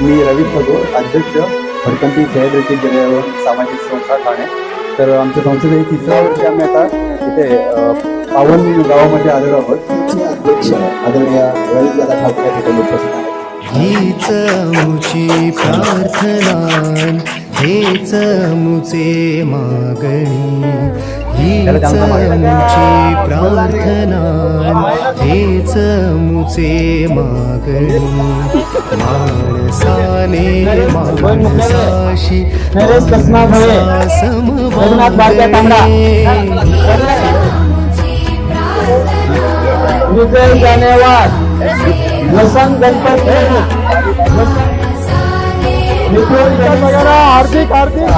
मी रवी ठाकूर, अध्यक्ष भटकंती सह्याद्री गिर्यारोहण सामाजिक संस्था ठाणे. तर आमच्या संस्थेचे 3ऱ्या वर्षी आम्ही आता इथे पावन गावामध्ये आलेलो आहोत. अध्यक्ष आदरणीय रवी दादा ठाकूर या ठिकाणी उपस्थित आहेत. हीच मुची प्रार्थना, हेच मुचे मागणी. हीच मुची प्रार्थना, हेच मुचे मागणी. माणसाने माणसाशी विजय जानेवार वसंत गणपती हार्दिक हार्दिक